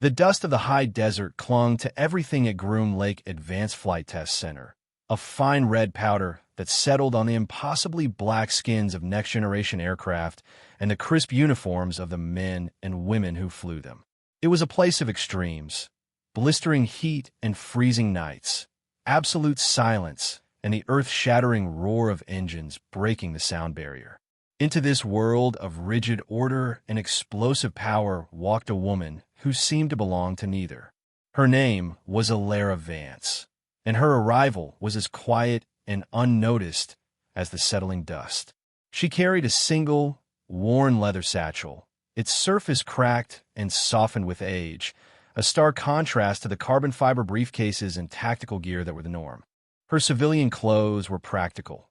The dust of the high desert clung to everything at Groom Lake Advanced Flight Test Center, a fine red powder that settled on the impossibly black skins of next-generation aircraft and the crisp uniforms of the men and women who flew them. It was a place of extremes, blistering heat and freezing nights, absolute silence, and the earth-shattering roar of engines breaking the sound barrier. Into this world of rigid order and explosive power walked a woman who seemed to belong to neither. Her name was Vance, and her arrival was as quiet and unnoticed as the settling dust. She carried a single, worn leather satchel, its surface cracked and softened with age, a stark contrast to the carbon fiber briefcases and tactical gear that were the norm. Her civilian clothes were practical.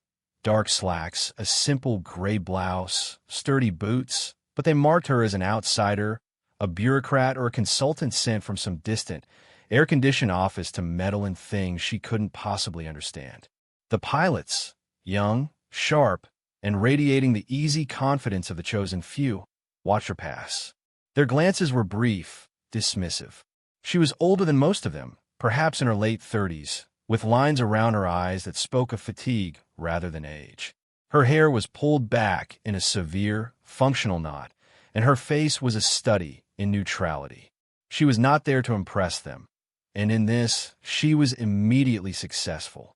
Dark slacks, a simple gray blouse, sturdy boots, but they marked her as an outsider, a bureaucrat, or a consultant sent from some distant, air-conditioned office to meddle in things she couldn't possibly understand. The pilots, young, sharp, and radiating the easy confidence of the chosen few, watched her pass. Their glances were brief, dismissive. She was older than most of them, perhaps in her late 30s, with lines around her eyes that spoke of fatigue rather than age. Her hair was pulled back in a severe, functional knot, and her face was a study in neutrality. She was not there to impress them, and in this, she was immediately successful.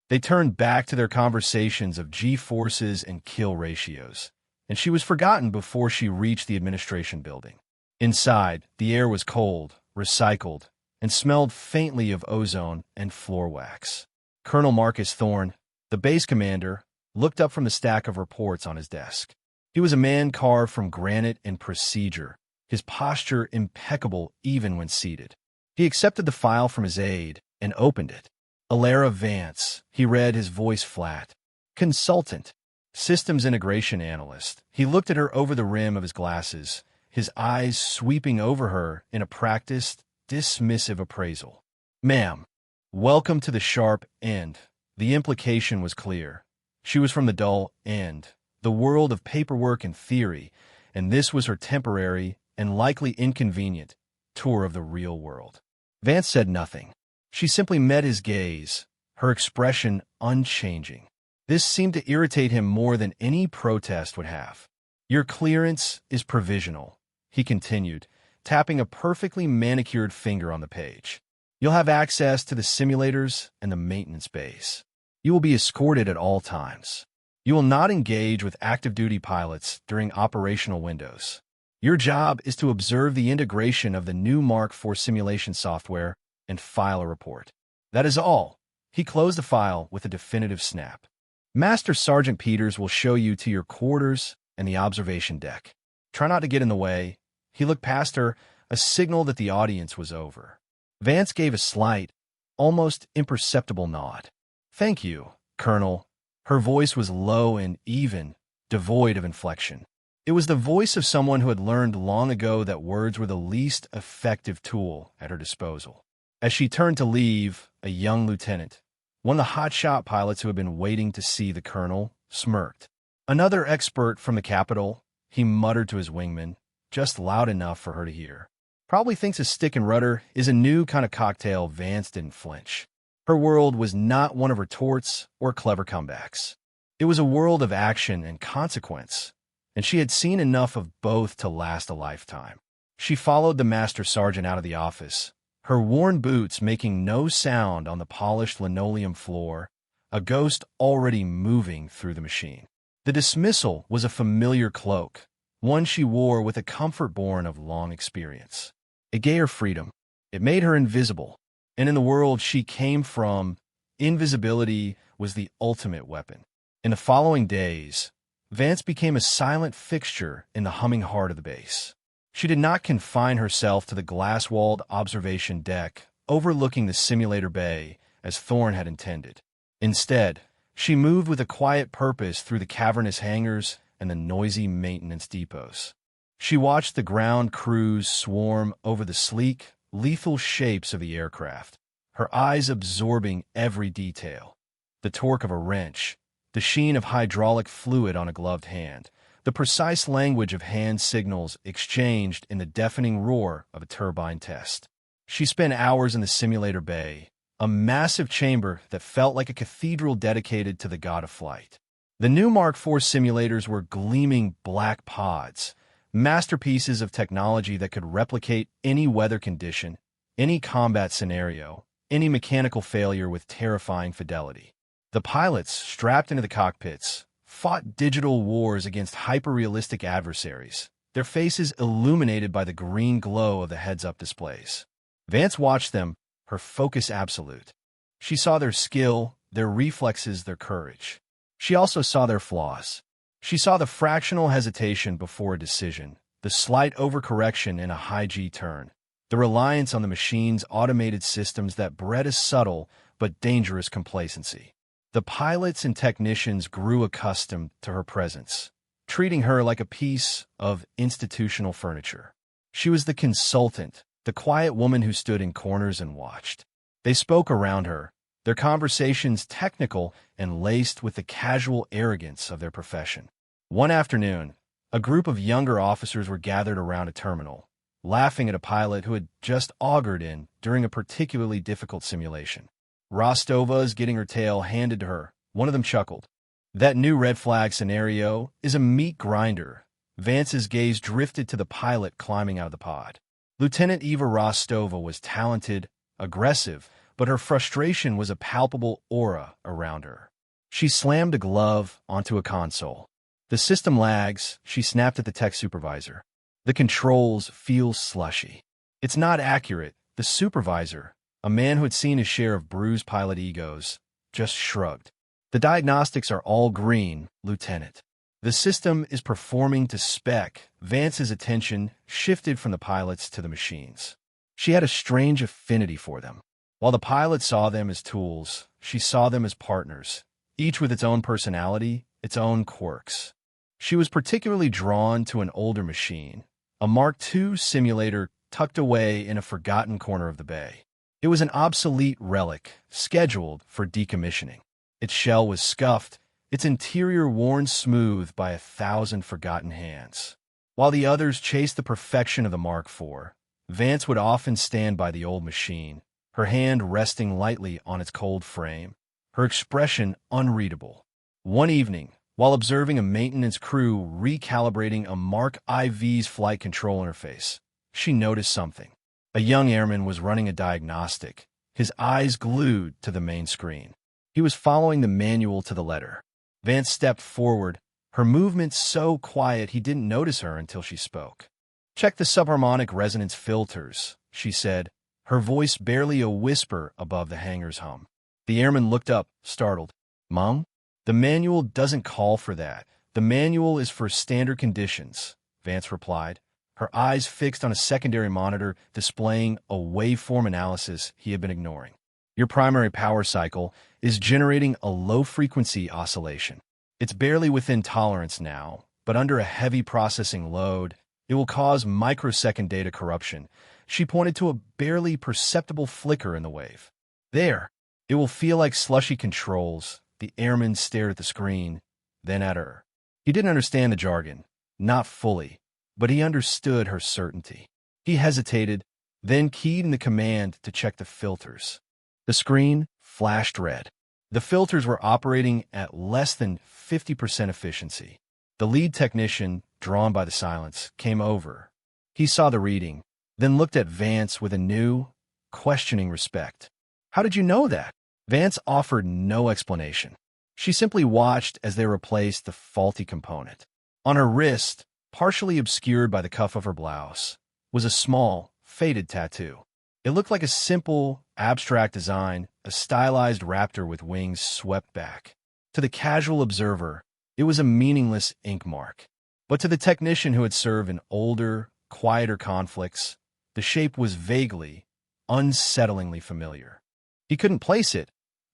They turned back to their conversations of G-forces and kill ratios, and she was forgotten before she reached the administration building. Inside, the air was cold, recycled, and smelled faintly of ozone and floor wax. Colonel Marcus Thorne, the base commander, looked up from the stack of reports on his desk. He was a man carved from granite and procedure, his posture impeccable even when seated. He accepted the file from his aide and opened it. Vance, he read, his voice flat. Consultant. Systems integration analyst. He looked at her over the rim of his glasses, his eyes sweeping over her in a practiced, dismissive appraisal. Ma'am, welcome to the sharp end. The implication was clear. She was from the dull end, the world of paperwork and theory, and this was her temporary and likely inconvenient tour of the real world. Vance said nothing. She simply met his gaze, her expression unchanging. This seemed to irritate him more than any protest would have. Your clearance is provisional, he continued, tapping a perfectly manicured finger on the page. You'll have access to the simulators and the maintenance base. You will be escorted at all times. You will not engage with active-duty pilots during operational windows. Your job is to observe the integration of the new Mark IV simulation software and file a report. That is all. He closed the file with a definitive snap. Master Sergeant Peters will show you to your quarters and the observation deck. Try not to get in the way. He looked past her, a signal that the audience was over. Vance gave a slight, almost imperceptible nod. Thank you, Colonel. Her voice was low and even, devoid of inflection. It was the voice of someone who had learned long ago that words were the least effective tool at her disposal. As she turned to leave, a young lieutenant, one of the hotshot pilots who had been waiting to see the colonel, smirked. Another expert from the capital, he muttered to his wingman, just loud enough for her to hear. Probably thinks a stick and rudder is a new kind of cocktail. Vance didn't flinch. Her world was not one of retorts or clever comebacks. It was a world of action and consequence, and she had seen enough of both to last a lifetime. She followed the master sergeant out of the office, her worn boots making no sound on the polished linoleum floor, a ghost already moving through the machine. The dismissal was a familiar cloak, one she wore with a comfort born of long experience. It gave her freedom. It made her invisible. And in the world she came from, invisibility was the ultimate weapon. In the following days, Vance became a silent fixture in the humming heart of the base. She did not confine herself to the glass-walled observation deck overlooking the simulator bay as Thorne had intended. Instead, she moved with a quiet purpose through the cavernous hangars and the noisy maintenance depots. She watched the ground crews swarm over the sleek, lethal shapes of the aircraft, her eyes absorbing every detail. The torque of a wrench, the sheen of hydraulic fluid on a gloved hand, the precise language of hand signals exchanged in the deafening roar of a turbine test. She spent hours in the simulator bay, a massive chamber that felt like a cathedral dedicated to the god of flight. The new Mark IV simulators were gleaming black pods, masterpieces of technology that could replicate any weather condition, any combat scenario, any mechanical failure with terrifying fidelity. The pilots, strapped into the cockpits, fought digital wars against hyper-realistic adversaries, their faces illuminated by the green glow of the heads-up displays. Vance watched them, her focus absolute. She saw their skill, their reflexes, their courage. She also saw their flaws. She saw the fractional hesitation before a decision, the slight overcorrection in a high-G turn, the reliance on the machine's automated systems that bred a subtle but dangerous complacency. The pilots and technicians grew accustomed to her presence, treating her like a piece of institutional furniture. She was the consultant, the quiet woman who stood in corners and watched. They spoke around her, their conversations technical and laced with the casual arrogance of their profession. One afternoon, a group of younger officers were gathered around a terminal, laughing at a pilot who had just augured in during a particularly difficult simulation. Rostova's getting her tail handed to her. One of them chuckled. That new red flag scenario is a meat grinder. Vance's gaze drifted to the pilot climbing out of the pod. Lieutenant Eva Rostova was talented, aggressive, but her frustration was a palpable aura around her. She slammed a glove onto a console. The system lags, she snapped at the tech supervisor. The controls feel slushy. It's not accurate. The supervisor, a man who had seen his share of bruised pilot egos, just shrugged. The diagnostics are all green, Lieutenant. The system is performing to spec. Vance's attention shifted from the pilots to the machines. She had a strange affinity for them. While the pilot saw them as tools, she saw them as partners, each with its own personality, its own quirks. She was particularly drawn to an older machine, a Mark II simulator tucked away in a forgotten corner of the bay. It was an obsolete relic, scheduled for decommissioning. Its shell was scuffed, its interior worn smooth by 1,000 forgotten hands. While the others chased the perfection of the Mark IV, Vance would often stand by the old machine, her hand resting lightly on its cold frame, her expression unreadable. One evening, while observing a maintenance crew recalibrating a Mark IV's flight control interface, she noticed something. A young airman was running a diagnostic, his eyes glued to the main screen. He was following the manual to the letter. Vance stepped forward, her movements so quiet he didn't notice her until she spoke. "Check the subharmonic resonance filters," she said, her voice barely a whisper above the hangar's hum. The airman looked up, startled. "Mom? The manual doesn't call for that. The manual is for standard conditions," Vance replied, her eyes fixed on a secondary monitor displaying a waveform analysis he had been ignoring. "Your primary power cycle is generating a low-frequency oscillation. It's barely within tolerance now, but under a heavy processing load, it will cause microsecond data corruption." She pointed to a barely perceptible flicker in the wave. "There. It will feel like slushy controls." The airman stared at the screen, then at her. He didn't understand the jargon, not fully, but he understood her certainty. He hesitated, then keyed in the command to check the filters. The screen flashed red. The filters were operating at less than 50% efficiency. The lead technician, drawn by the silence, came over. He saw the reading, then looked at Vance with a new, questioning respect. "How did you know that?" Vance offered no explanation. She simply watched as they replaced the faulty component. On her wrist, partially obscured by the cuff of her blouse, was a small, faded tattoo. It looked like a simple, abstract design, a stylized raptor with wings swept back. To the casual observer, it was a meaningless ink mark. But to the technician who had served in older, quieter conflicts, the shape was vaguely, unsettlingly familiar. He couldn't place it,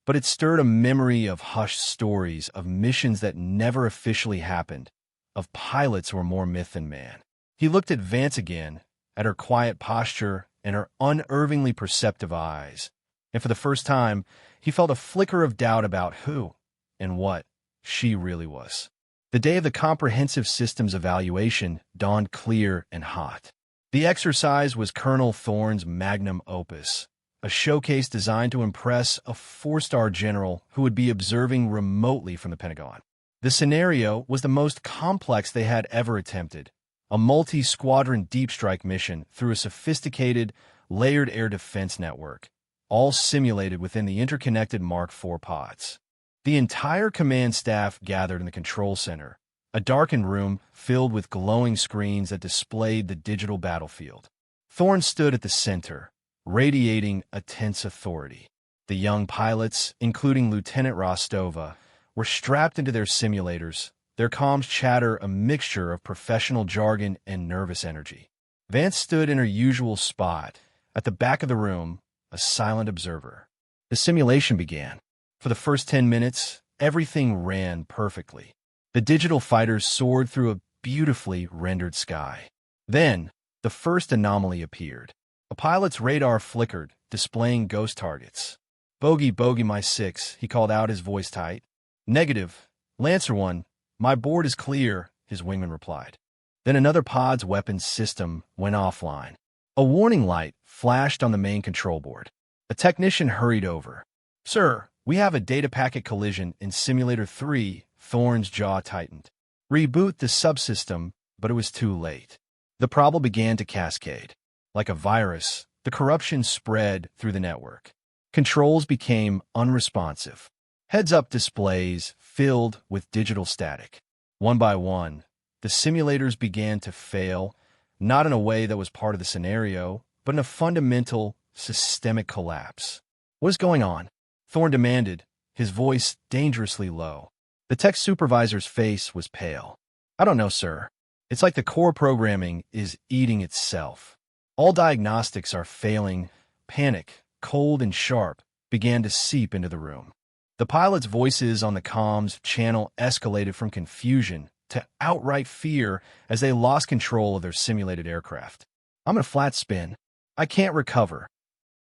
but it stirred a memory of hushed stories, of missions that never officially happened, of pilots who were more myth than man. He looked at Vance again, at her quiet posture and her unervingly perceptive eyes, and for the first time, he felt a flicker of doubt about who and what she really was. The day of the comprehensive systems evaluation dawned clear and hot. The exercise was Colonel Thorne's magnum opus, a showcase designed to impress a four-star general who would be observing remotely from the Pentagon. The scenario was the most complex they had ever attempted, a multi-squadron deep strike mission through a sophisticated, layered air defense network, all simulated within the interconnected Mark IV pods. The entire command staff gathered in the control center, a darkened room filled with glowing screens that displayed the digital battlefield. Thorne stood at the center, radiating a tense authority. The young pilots, including Lieutenant Rostova, were strapped into their simulators, their comms chatter a mixture of professional jargon and nervous energy. Vance stood in her usual spot, at the back of the room, a silent observer. The simulation began. For the first 10 minutes, everything ran perfectly. The digital fighters soared through a beautifully rendered sky. Then, the first anomaly appeared. A pilot's radar flickered, displaying ghost targets. "Bogey, bogey, my 6, he called out, his voice tight. "Negative. Lancer 1, my board is clear," his wingman replied. Then another pod's weapons system went offline. A warning light flashed on the main control board. A technician hurried over. "Sir, we have a data packet collision in Simulator 3, Thorne's jaw tightened. Reboot the subsystem, but it was too late. The problem began to cascade. Like a virus, the corruption spread through the network. Controls became unresponsive. Heads-up displays filled with digital static. One by one, the simulators began to fail, not in a way that was part of the scenario, but in a fundamental, systemic collapse. "What is going on?" Thorne demanded, his voice dangerously low. The tech supervisor's face was pale. "I don't know, sir. It's like the core programming is eating itself. All diagnostics are failing." Panic, cold and sharp, began to seep into the room. The pilots' voices on the comms channel escalated from confusion to outright fear as they lost control of their simulated aircraft. "I'm in a flat spin. I can't recover.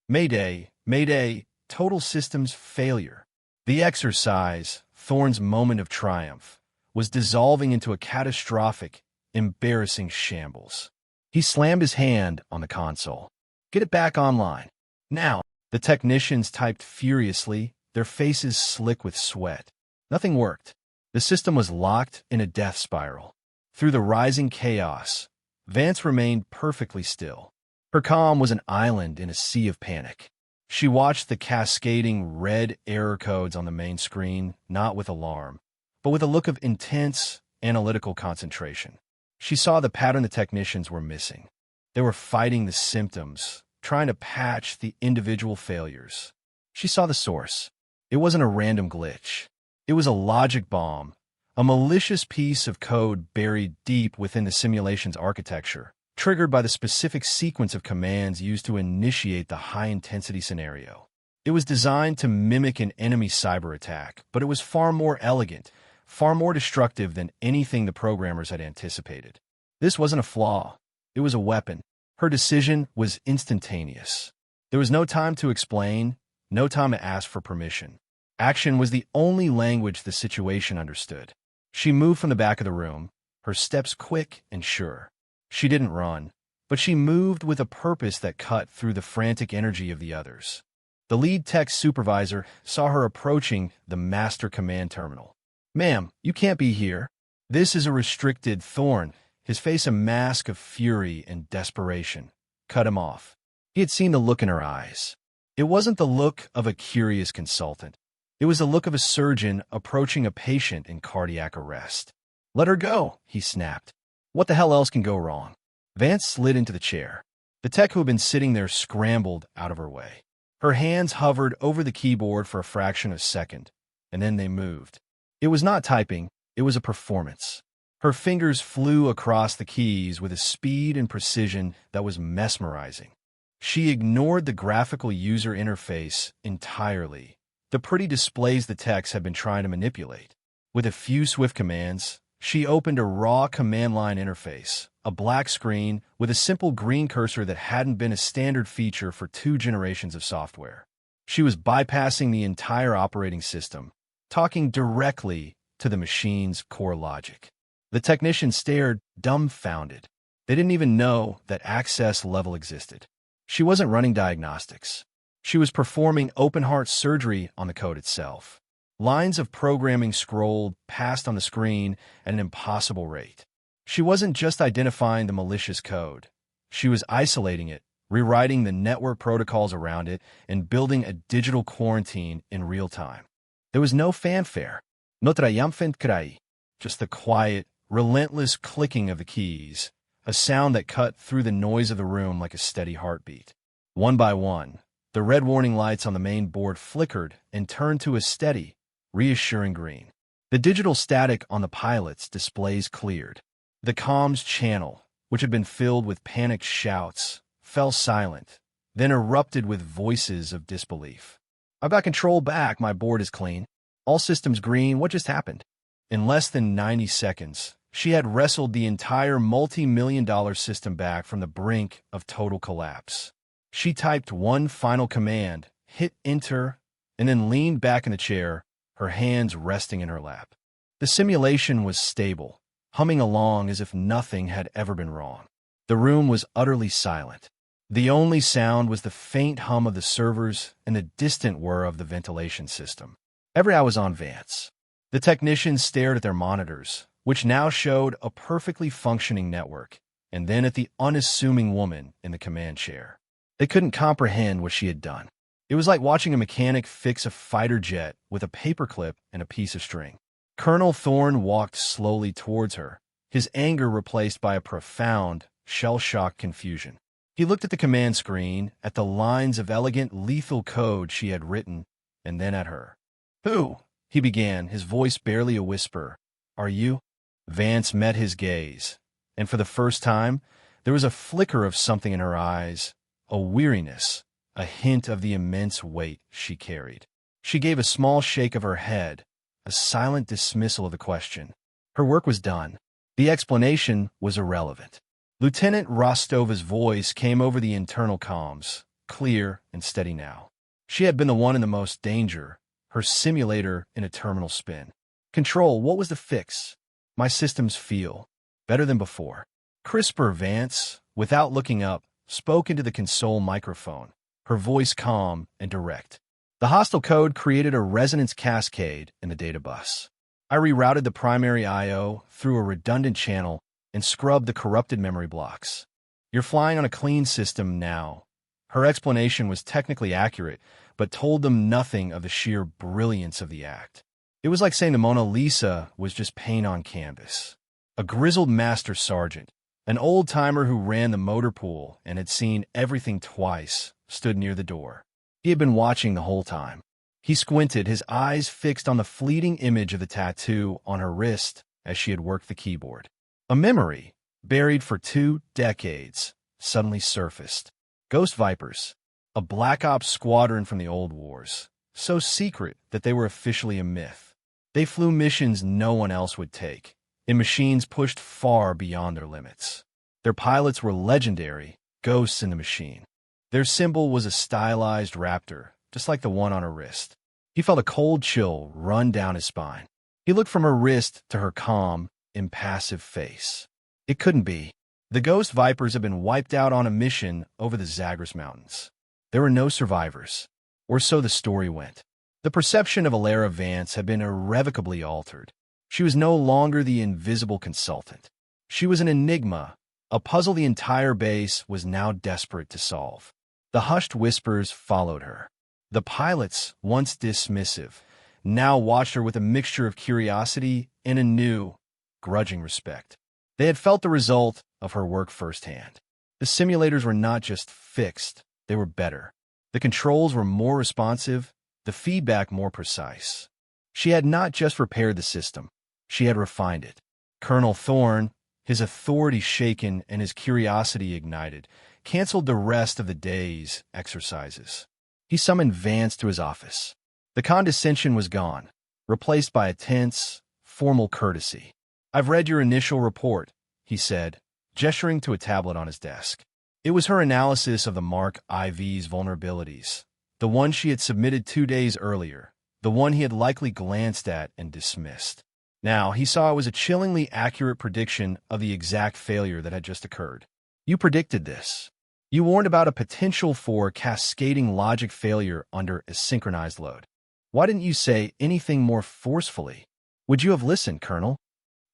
Mayday, mayday, total systems failure." The exercise, Thorne's moment of triumph, was dissolving into a catastrophic, embarrassing shambles. He slammed his hand on the console. "Get it back online. Now." The technicians typed furiously, their faces slick with sweat. Nothing worked. The system was locked in a death spiral. Through the rising chaos, Vance remained perfectly still. Her calm was an island in a sea of panic. She watched the cascading red error codes on the main screen, not with alarm, but with a look of intense, analytical concentration. She saw the pattern the technicians were missing. They were fighting the symptoms, trying to patch the individual failures. She saw the source. It wasn't a random glitch. It was a logic bomb, a malicious piece of code buried deep within the simulation's architecture, triggered by the specific sequence of commands used to initiate the high-intensity scenario. It was designed to mimic an enemy cyber attack, but it was far more elegant, far more destructive than anything the programmers had anticipated. This wasn't a flaw. It was a weapon. Her decision was instantaneous. There was no time to explain, no time to ask for permission. Action was the only language the situation understood. She moved from the back of the room, her steps quick and sure. She didn't run, but she moved with a purpose that cut through the frantic energy of the others. The lead tech supervisor saw her approaching the master command terminal. "Ma'am, you can't be here. This is a restricted." Thorne, his face a mask of fury and desperation, cut him off. He had seen the look in her eyes. It wasn't the look of a curious consultant. It was the look of a surgeon approaching a patient in cardiac arrest. "Let her go," he snapped. "What the hell else can go wrong?" Vance slid into the chair. The tech who had been sitting there scrambled out of her way. Her hands hovered over the keyboard for a fraction of a second, and then they moved. It was not typing, it was a performance. Her fingers flew across the keys with a speed and precision that was mesmerizing. She ignored the graphical user interface entirely, the pretty displays the techs had been trying to manipulate. With a few swift commands, she opened a raw command line interface, a black screen with a simple green cursor that hadn't been a standard feature for 2 generations of software. She was bypassing the entire operating system, talking directly to the machine's core logic. The technician stared, dumbfounded. They didn't even know that access level existed. She wasn't running diagnostics. She was performing open-heart surgery on the code itself. Lines of programming scrolled past on the screen at an impossible rate. She wasn't just identifying the malicious code. She was isolating it, rewriting the network protocols around it, and building a digital quarantine in real time. There was no fanfare, no triumphant cry, just the quiet, relentless clicking of the keys, a sound that cut through the noise of the room like a steady heartbeat. One by one, the red warning lights on the main board flickered and turned to a steady, reassuring green. The digital static on the pilot's displays cleared. The comms channel, which had been filled with panicked shouts, fell silent, then erupted with voices of disbelief. "I've got control back, my board is clean. All systems green, what just happened?" In less than 90 seconds, she had wrestled the entire multi-million-dollar system back from the brink of total collapse. She typed one final command, hit enter, and then leaned back in the chair, her hands resting in her lap. The simulation was stable, humming along as if nothing had ever been wrong. The room was utterly silent. The only sound was the faint hum of the servers and the distant whir of the ventilation system. Every eye was on Vance. The technicians stared at their monitors, which now showed a perfectly functioning network, and then at the unassuming woman in the command chair. They couldn't comprehend what she had done. It was like watching a mechanic fix a fighter jet with a paperclip and a piece of string. Colonel Thorne walked slowly towards her, his anger replaced by a profound, shell-shocked confusion. He looked at the command screen, at the lines of elegant, lethal code she had written, and then at her. "Who?" he began, his voice barely a whisper. "Are you?" Vance met his gaze, and for the first time, there was a flicker of something in her eyes, a weariness, a hint of the immense weight she carried. She gave a small shake of her head, a silent dismissal of the question. Her work was done. The explanation was irrelevant. Lieutenant Rostova's voice came over the internal comms, clear and steady now. She had been the one in the most danger, her simulator in a terminal spin. "Control, what was the fix?" "My systems feel better than before." Crisper Vance, without looking up, spoke into the console microphone, her voice calm and direct. "The hostile code created a resonance cascade in the data bus. I rerouted the primary I/O through a redundant channel and scrubbed the corrupted memory blocks. You're flying on a clean system now." Her explanation was technically accurate, but told them nothing of the sheer brilliance of the act. It was like saying the Mona Lisa was just paint on canvas. A grizzled master sergeant, an old-timer who ran the motor pool and had seen everything twice, stood near the door. He had been watching the whole time. He squinted, his eyes fixed on the fleeting image of the tattoo on her wrist as she had worked the keyboard. A memory, buried for 2 decades, suddenly surfaced. Ghost Vipers, a Black Ops squadron from the old wars, so secret that they were officially a myth. They flew missions no one else would take, in machines pushed far beyond their limits. Their pilots were legendary, ghosts in the machine. Their symbol was a stylized raptor, just like the one on her wrist. He felt a cold chill run down his spine. He looked from her wrist to her calm, impassive face. It couldn't be. The Ghost Vipers had been wiped out on a mission over the Zagros Mountains. There were no survivors, or so the story went. The perception of Alara Vance had been irrevocably altered. She was no longer the invisible consultant. She was an enigma, a puzzle the entire base was now desperate to solve. The hushed whispers followed her. The pilots, once dismissive, now watched her with a mixture of curiosity and a new, grudging respect. They had felt the result of her work firsthand. The simulators were not just fixed, they were better. The controls were more responsive, the feedback more precise. She had not just repaired the system, she had refined it. Colonel Thorne, his authority shaken and his curiosity ignited, canceled the rest of the day's exercises. He summoned Vance to his office. The condescension was gone, replaced by a tense, formal courtesy. "I've read your initial report," he said, gesturing to a tablet on his desk. It was her analysis of the Mark IV's vulnerabilities, the one she had submitted 2 days earlier, the one he had likely glanced at and dismissed. Now, he saw it was a chillingly accurate prediction of the exact failure that had just occurred. You predicted this. You warned about a potential for cascading logic failure under a synchronized load. Why didn't you say anything more forcefully? Would you have listened, Colonel?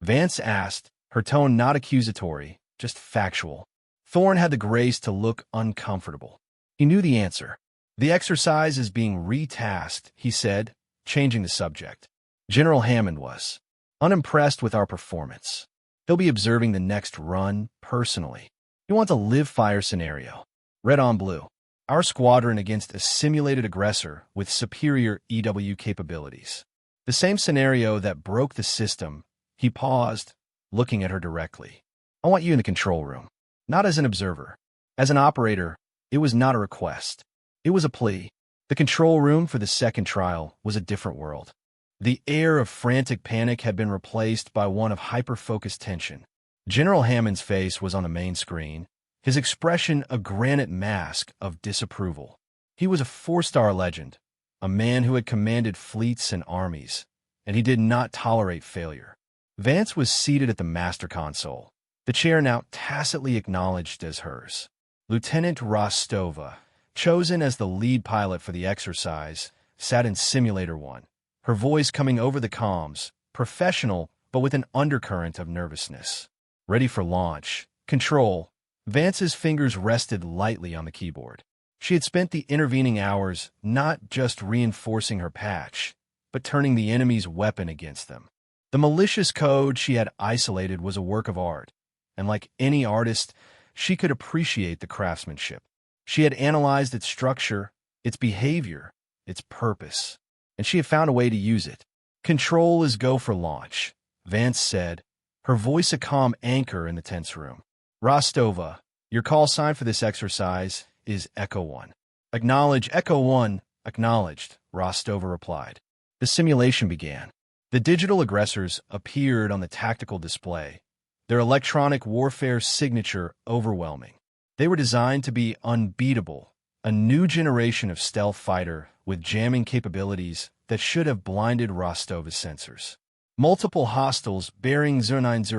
Vance asked, her tone not accusatory, just factual. Thorne had the grace to look uncomfortable. He knew the answer. The exercise is being retasked, he said, changing the subject. General Hammond was unimpressed with our performance. He'll be observing the next run personally. You want a live-fire scenario. Red on blue. Our squadron against a simulated aggressor with superior EW capabilities. The same scenario that broke the system. He paused, looking at her directly. I want you in the control room. Not as an observer. As an operator, it was not a request. It was a plea. The control room for the second trial was a different world. The air of frantic panic had been replaced by one of hyper-focused tension. General Hammond's face was on the main screen, his expression a granite mask of disapproval. He was a four-star legend, a man who had commanded fleets and armies, and he did not tolerate failure. Vance was seated at the master console, the chair now tacitly acknowledged as hers. Lieutenant Rostova, chosen as the lead pilot for the exercise, sat in Simulator 1, her voice coming over the comms, professional but with an undercurrent of nervousness. Ready for launch. Control. Vance's fingers rested lightly on the keyboard. She had spent the intervening hours not just reinforcing her patch, but turning the enemy's weapon against them. The malicious code she had isolated was a work of art, and like any artist, she could appreciate the craftsmanship. She had analyzed its structure, its behavior, its purpose, and she had found a way to use it. Control is go for launch, Vance said, her voice a calm anchor in the tense room. Rostova, your call sign for this exercise is Echo 1. Acknowledge, Echo 1, acknowledged, Rostova replied. The simulation began. The digital aggressors appeared on the tactical display, their electronic warfare signature overwhelming. They were designed to be unbeatable, a new generation of stealth fighter with jamming capabilities that should have blinded Rostova's sensors. Multiple hostiles bearing 090,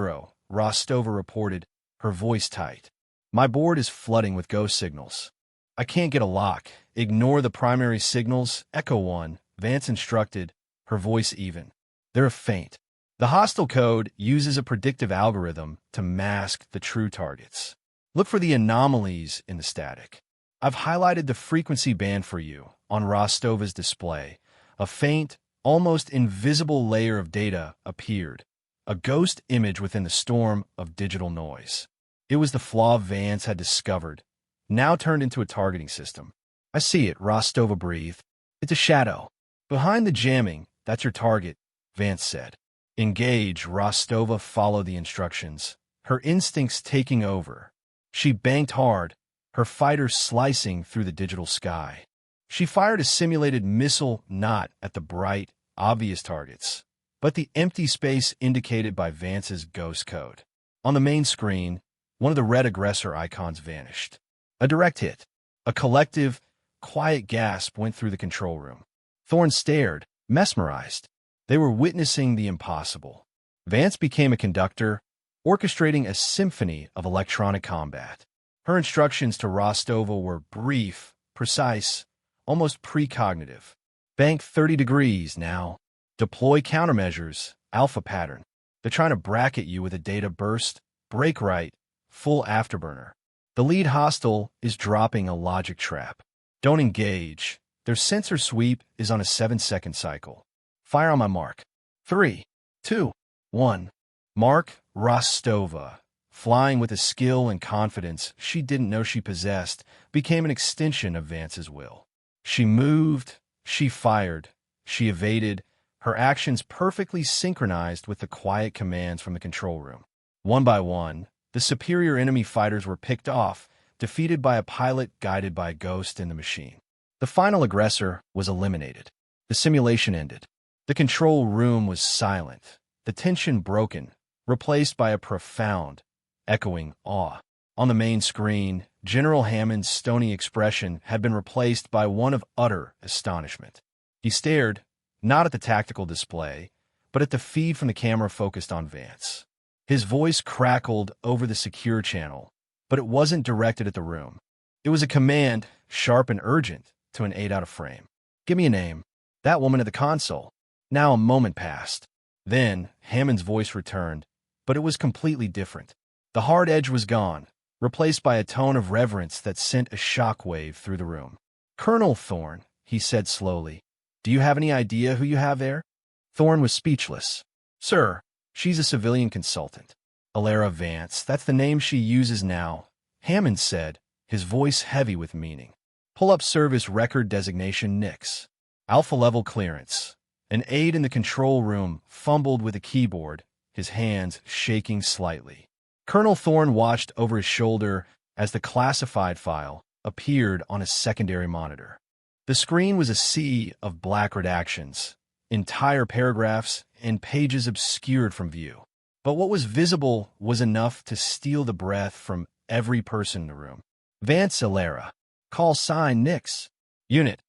Rostova reported, her voice tight. My board is flooding with ghost signals. I can't get a lock. Ignore the primary signals, Echo 1, Vance instructed, her voice even. They're a feint. The hostile code uses a predictive algorithm to mask the true targets. Look for the anomalies in the static. I've highlighted the frequency band for you on Rostova's display. A faint, almost invisible layer of data appeared, a ghost image within the storm of digital noise. It was the flaw Vance had discovered, now turned into a targeting system. I see it, Rostova breathed. It's a shadow. Behind the jamming, that's your target, Vance said. Engage, Rostova followed the instructions, her instincts taking over. She banked hard, her fighter slicing through the digital sky. She fired a simulated missile not at the bright, obvious targets, but the empty space indicated by Vance's ghost code. On the main screen, one of the red aggressor icons vanished. A direct hit. A collective, quiet gasp went through the control room. Thorne stared, mesmerized. They were witnessing the impossible. Vance became a conductor, orchestrating a symphony of electronic combat. Her instructions to Rostova were brief, precise, almost precognitive. Bank 30 degrees now. Deploy countermeasures, alpha pattern. They're trying to bracket you with a data burst, break right, full afterburner. The lead hostile is dropping a logic trap. Don't engage. Their sensor sweep is on a 7-second cycle. Fire on my mark. 3, 2, 1. Mark Rostova, flying with a skill and confidence she didn't know she possessed, became an extension of Vance's will. She moved, she fired, she evaded, her actions perfectly synchronized with the quiet commands from the control room. One by one, the superior enemy fighters were picked off, defeated by a pilot guided by a ghost in the machine. The final aggressor was eliminated. The simulation ended. The control room was silent, the tension broken, replaced by a profound, echoing awe. On the main screen, General Hammond's stony expression had been replaced by one of utter astonishment. He stared, not at the tactical display, but at the feed from the camera focused on Vance. His voice crackled over the secure channel, but it wasn't directed at the room. It was a command, sharp and urgent, to an 8 out of frame. "Give me a name." "That woman at the console." Now a moment passed. Then Hammond's voice returned, but it was completely different. The hard edge was gone, replaced by a tone of reverence that sent a shockwave through the room. "Colonel Thorne," he said slowly, "do you have any idea who you have there?" Thorne was speechless. "Sir, she's a civilian consultant. Alara Vance, that's the name she uses now," Hammond said, his voice heavy with meaning. "Pull up service record designation Nix. Alpha level clearance." An aide in the control room fumbled with a keyboard, his hands shaking slightly. Colonel Thorne watched over his shoulder as the classified file appeared on a secondary monitor. The screen was a sea of black redactions, entire paragraphs and pages obscured from view. But what was visible was enough to steal the breath from every person in the room. "Vance Alara. Call sign Nix. Unit.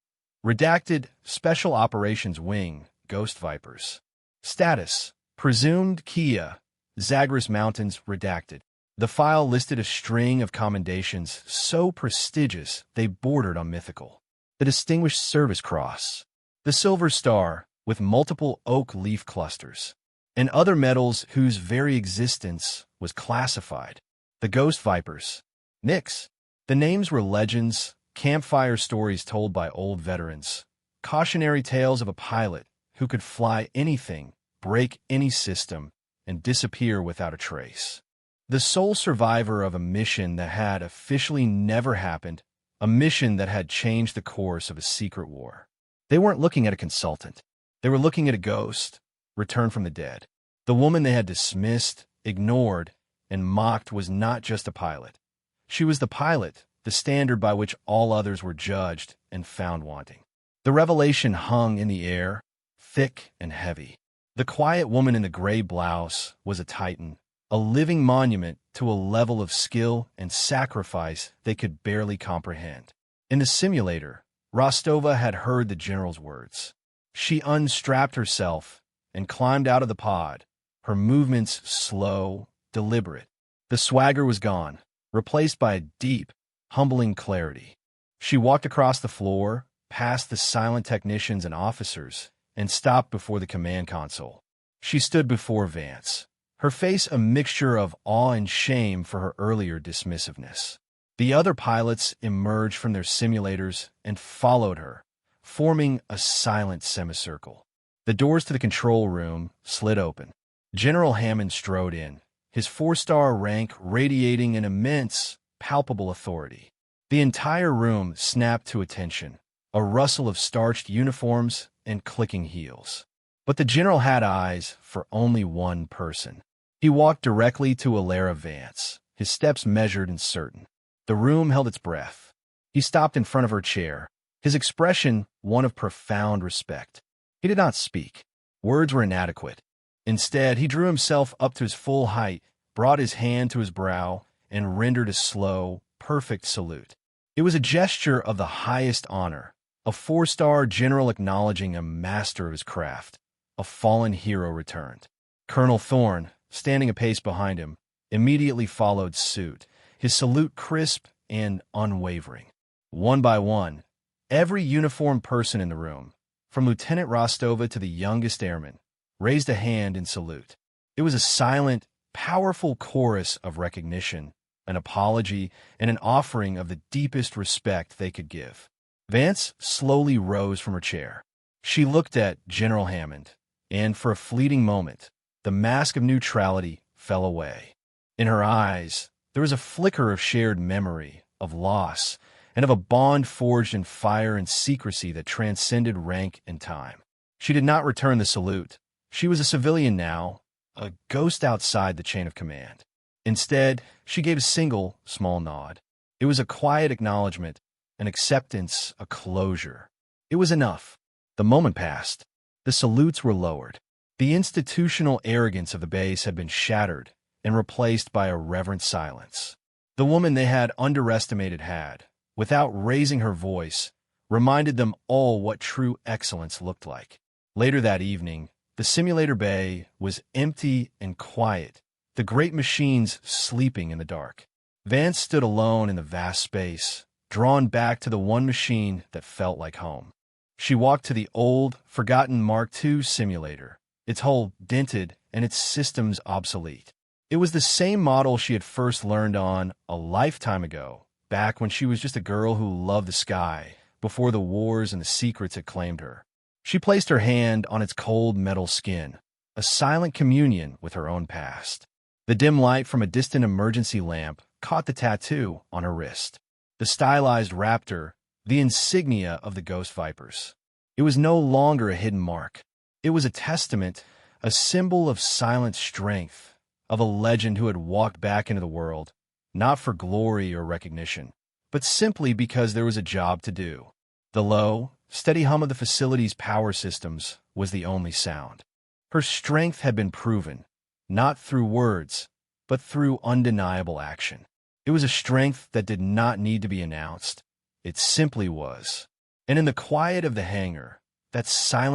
Redacted Special Operations Wing, Ghost Vipers. Status. Presumed Kia, Zagros Mountains redacted." The file listed a string of commendations so prestigious they bordered on mythical. The Distinguished Service Cross, the Silver Star with multiple oak leaf clusters, and other medals whose very existence was classified. The Ghost Vipers. Nix. The names were legends, campfire stories told by old veterans, cautionary tales of a pilot who could fly anything, break any system, and disappear without a trace. The sole survivor of a mission that had officially never happened, a mission that had changed the course of a secret war. They weren't looking at a consultant. They were looking at a ghost, returned from the dead. The woman they had dismissed, ignored, and mocked was not just a pilot. She was the pilot, the standard by which all others were judged and found wanting. The revelation hung in the air, thick and heavy. The quiet woman in the gray blouse was a titan, a living monument to a level of skill and sacrifice they could barely comprehend. In the simulator, Rostova had heard the general's words. She unstrapped herself and climbed out of the pod, her movements slow, deliberate. The swagger was gone, replaced by a deep, humbling clarity. She walked across the floor, past the silent technicians and officers, and stopped before the command console. She stood before Vance, her face a mixture of awe and shame for her earlier dismissiveness. The other pilots emerged from their simulators and followed her, forming a silent semicircle. The doors to the control room slid open. General Hammond strode in, his 4-star rank radiating an immense, palpable authority. The entire room snapped to attention, a rustle of starched uniforms and clicking heels. But the general had eyes for only one person. He walked directly to Alara Vance, his steps measured and certain. The room held its breath. He stopped in front of her chair, his expression one of profound respect. He did not speak. Words were inadequate. Instead, he drew himself up to his full height, brought his hand to his brow, and rendered a slow, perfect salute. It was a gesture of the highest honor, a 4-star general acknowledging a master of his craft. A fallen hero returned. Colonel Thorne, standing a pace behind him, immediately followed suit, his salute crisp and unwavering. One by one, every uniformed person in the room, from Lieutenant Rostova to the youngest airman, raised a hand in salute. It was a silent, powerful chorus of recognition, an apology, and an offering of the deepest respect they could give. Vance slowly rose from her chair. She looked at General Hammond, and for a fleeting moment, the mask of neutrality fell away. In her eyes, there was a flicker of shared memory, of loss, and of a bond forged in fire and secrecy that transcended rank and time. She did not return the salute. She was a civilian now, a ghost outside the chain of command. Instead, she gave a single, small nod. It was a quiet acknowledgement, an acceptance, a closure. It was enough. The moment passed. The salutes were lowered. The institutional arrogance of the base had been shattered and replaced by a reverent silence. The woman they had underestimated had, without raising her voice, reminded them all what true excellence looked like. Later that evening, The simulator bay was empty and quiet, the great machines sleeping in the dark. Vance stood alone in the vast space, drawn back to the one machine that felt like home. She walked to the old, forgotten Mark II simulator, its hull dented and its systems obsolete. It was the same model she had first learned on a lifetime ago, back when she was just a girl who loved the sky, before the wars and the secrets had claimed her. She placed her hand on its cold metal skin, a silent communion with her own past. The dim light from a distant emergency lamp caught the tattoo on her wrist. The stylized raptor, the insignia of the Ghost Vipers. It was no longer a hidden mark. It was a testament, a symbol of silent strength, of a legend who had walked back into the world, not for glory or recognition, but simply because there was a job to do. The low, steady hum of the facility's power systems was the only sound. Her strength had been proven, not through words, but through undeniable action. It was a strength that did not need to be announced. It simply was. And in the quiet of the hangar, that silent